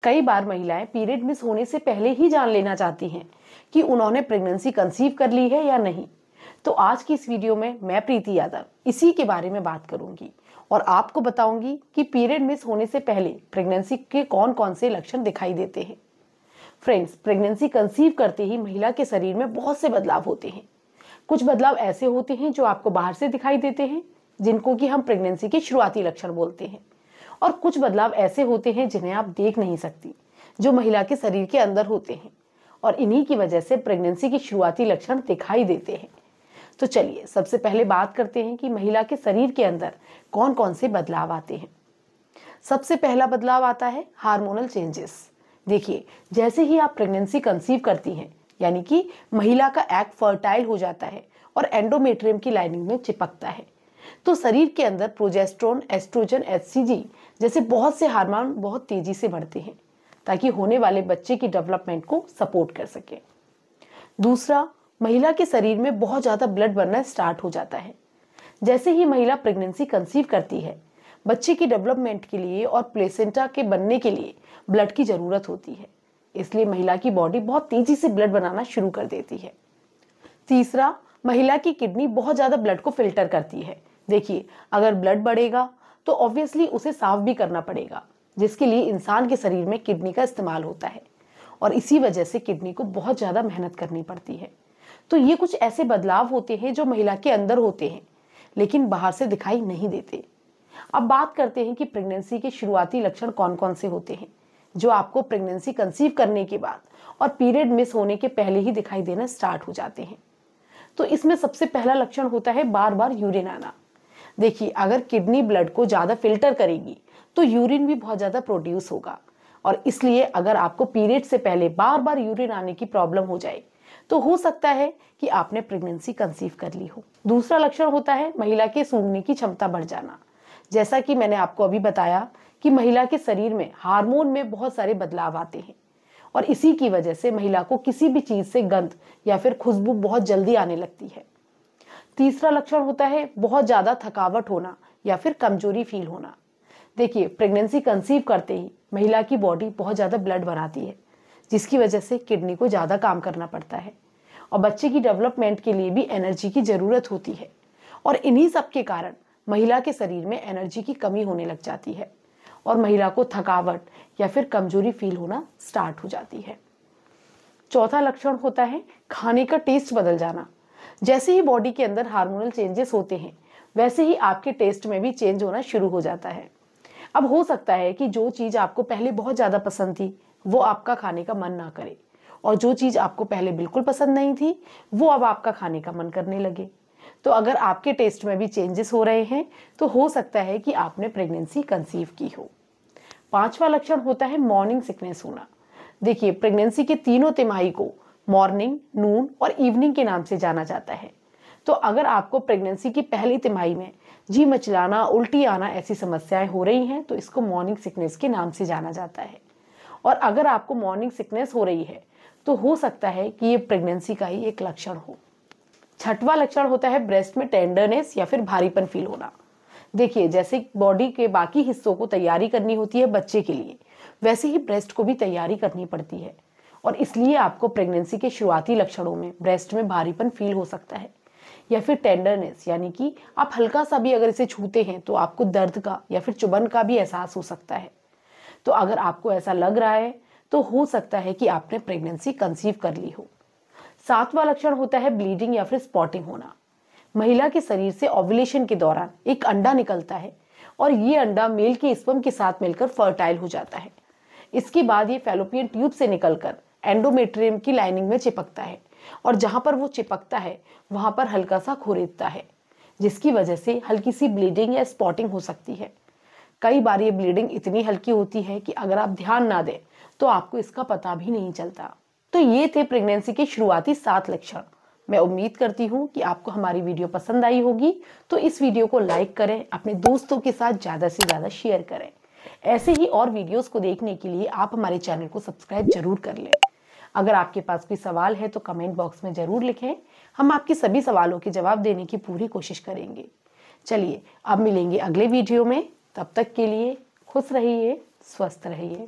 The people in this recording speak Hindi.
कई बार महिलाएं पीरियड मिस होने से पहले ही जान लेना चाहती हैं कि उन्होंने प्रेगनेंसी कंसीव कर ली है या नहीं। तो आज की इस वीडियो में मैं प्रीति यादव इसी के बारे में बात करूंगी और आपको बताऊंगी कि पीरियड मिस होने से पहले प्रेगनेंसी के कौन कौन से लक्षण दिखाई देते हैं। फ्रेंड्स, प्रेगनेंसी कंसीव करते ही महिला के शरीर में बहुत से बदलाव होते हैं। कुछ बदलाव ऐसे होते हैं जो आपको बाहर से दिखाई देते हैं, जिनको कि हम प्रेगनेंसी के शुरुआती लक्षण बोलते हैं, और कुछ बदलाव ऐसे होते हैं जिन्हें आप देख नहीं सकती, जो महिला के शरीर के अंदर होते हैं, और इन्हीं की वजह से प्रेगनेंसी के शुरुआती लक्षण दिखाई देते हैं। तो चलिए सबसे पहले बात करते हैं कि महिला के शरीर के अंदर कौन कौन से बदलाव आते हैं। सबसे पहला बदलाव आता है हार्मोनल चेंजेस। देखिए, जैसे ही आप प्रेगनेंसी कंसीव करती हैं, यानी कि महिला का एग फर्टाइल हो जाता है और एंडोमेट्रियम की लाइनिंग में चिपकता है, तो शरीर के अंदर प्रोजेस्टेरोन, एस्ट्रोजन, HCG जैसे बहुत से हार्मोन बहुत तेजी से बढ़ते हैं ताकि होने वाले बच्चे की डेवलपमेंट को सपोर्ट कर सके। दूसरा, महिला के शरीर में बहुत ज्यादा ब्लड बनना स्टार्ट हो जाता है। जैसे ही महिला प्रेगनेंसी कंसीव करती है, बच्चे की डेवलपमेंट के लिए और प्लेसेंटा के बनने के लिए ब्लड की जरूरत होती है, इसलिए महिला की बॉडी बहुत तेजी से ब्लड बनाना शुरू कर देती है। तीसरा, महिला की किडनी बहुत ज्यादा ब्लड को फिल्टर करती है। देखिए, अगर ब्लड बढ़ेगा तो ऑब्वियसली उसे साफ भी करना पड़ेगा, जिसके लिए इंसान के शरीर में किडनी का इस्तेमाल होता है, और इसी वजह से किडनी को बहुत ज्यादा मेहनत करनी पड़ती है। तो ये कुछ ऐसे बदलाव होते हैं जो महिला के अंदर होते हैं, लेकिन बाहर से दिखाई नहीं देते। अब बात करते हैं कि प्रेगनेंसी के शुरुआती लक्षण कौन कौन से होते हैं, जो आपको प्रेगनेंसी कंसीव करने के बाद और पीरियड मिस होने के पहले ही दिखाई देना स्टार्ट हो जाते हैं। तो इसमें सबसे पहला लक्षण होता है बार बार यूरिन आना। देखिए, अगर किडनी ब्लड को ज्यादा फिल्टर करेगी तो यूरिन भी बहुत ज्यादा प्रोड्यूस होगा, और इसलिए अगर आपको पीरियड से पहले बार बार यूरिन आने की प्रॉब्लम हो जाए तो हो सकता है कि आपने प्रेगनेंसी कंसीव कर ली हो। दूसरा लक्षण होता है महिला के सूंघने की क्षमता बढ़ जाना। जैसा कि मैंने आपको अभी बताया कि महिला के शरीर में हार्मोन में बहुत सारे बदलाव आते हैं, और इसी की वजह से महिला को किसी भी चीज से गंध या फिर खुशबू बहुत जल्दी आने लगती है। तीसरा लक्षण होता है बहुत ज्यादा थकावट होना या फिर कमजोरी फील होना। देखिए, प्रेगनेंसी कंसीव करते ही महिला की बॉडी बहुत ज्यादा ब्लड बनाती है, जिसकी वजह से किडनी को ज्यादा काम करना पड़ता है, और बच्चे की डेवलपमेंट के लिए भी एनर्जी की जरूरत होती है, और इन्हीं सब के कारण महिला के शरीर में एनर्जी की कमी होने लग जाती है और महिला को थकावट या फिर कमजोरी फील होना स्टार्ट हो जाती है। चौथा लक्षण होता है खाने का टेस्ट बदल जाना। जैसे ही बॉडी के अंदर हार्मोनल चेंजेस होते हैं, वैसे ही आपके टेस्ट में भी चेंज होना शुरू हो जाता है। अब हो सकता है कि जो चीज आपको पहले बहुत ज्यादा पसंद थी वो आपका खाने का मन ना करे, और जो चीज आपको पहले बिल्कुल पसंद नहीं थी वो अब आपका खाने का मन करने लगे। तो अगर आपके टेस्ट में भी चेंजेस हो रहे हैं तो हो सकता है कि आपने प्रेगनेंसी कंसीव की हो। पांचवा लक्षण होता है मॉर्निंग सिकनेस होना। देखिए, प्रेगनेंसी के तीनों तिमाही को मॉर्निंग, नून और इवनिंग के नाम से जाना जाता है। तो अगर आपको प्रेगनेंसी की पहली तिमाही में जी मचलाना, उल्टी आना ऐसी समस्याएं हो रही हैं तो इसको मॉर्निंग सिकनेस के नाम से जाना जाता है। और अगर आपको मॉर्निंग सिकनेस हो रही है तो हो सकता है कि ये प्रेगनेंसी का ही एक लक्षण हो। छठवां लक्षण होता है ब्रेस्ट में टेंडरनेस या फिर भारीपन फील होना। देखिए, जैसे बॉडी के बाकी हिस्सों को तैयारी करनी होती है बच्चे के लिए, वैसे ही ब्रेस्ट को भी तैयारी करनी पड़ती है, और इसलिए आपको प्रेगनेंसी के शुरुआती लक्षणों में ब्रेस्ट में भारीपन फील हो सकता है, या फिर टेंडरनेस, यानी कि आप हल्का सा भी अगर इसे छूते हैं तो आपको दर्द का या फिर चुभन का भी एहसास हो सकता है। तो अगर आपको ऐसा लग रहा है तो हो सकता है कि आपने प्रेगनेंसी कंसीव कर ली हो। सातवां लक्षण होता है ब्लीडिंग या फिर स्पॉटिंग होना। महिला के शरीर से ओव्यूलेशन के दौरान एक अंडा निकलता है, और ये अंडा मेल के स्पर्म के साथ मिलकर फर्टाइल हो जाता है। इसके बाद ये फैलोपियन ट्यूब से निकलकर एंडोमेट्रियम की लाइनिंग में चिपकता है, और जहां पर वो चिपकता है वहां पर हल्का सा खुरेदता है, जिसकी वजह से हल्की सी ब्लीडिंग या स्पॉटिंग हो सकती है। कई बार ये ब्लीडिंग इतनी हल्की होती है कि अगर आप ध्यान ना दें तो आपको इसका पता भी नहीं चलता। तो ये थे प्रेगनेंसी के शुरुआती 7 लक्षण। मैं उम्मीद करती हूँ कि आपको हमारी वीडियो पसंद आई होगी, तो इस वीडियो को लाइक करें, अपने दोस्तों के साथ ज़्यादा से ज़्यादा शेयर करें। ऐसे ही और वीडियोस को देखने के लिए आप हमारे चैनल को सब्सक्राइब जरूर कर लें। अगर आपके पास कोई सवाल है तो कमेंट बॉक्स में जरूर लिखें, हम आपके सभी सवालों के जवाब देने की पूरी कोशिश करेंगे। चलिए, अब मिलेंगे अगले वीडियो में। तब तक के लिए खुश रहिए, स्वस्थ रहिए।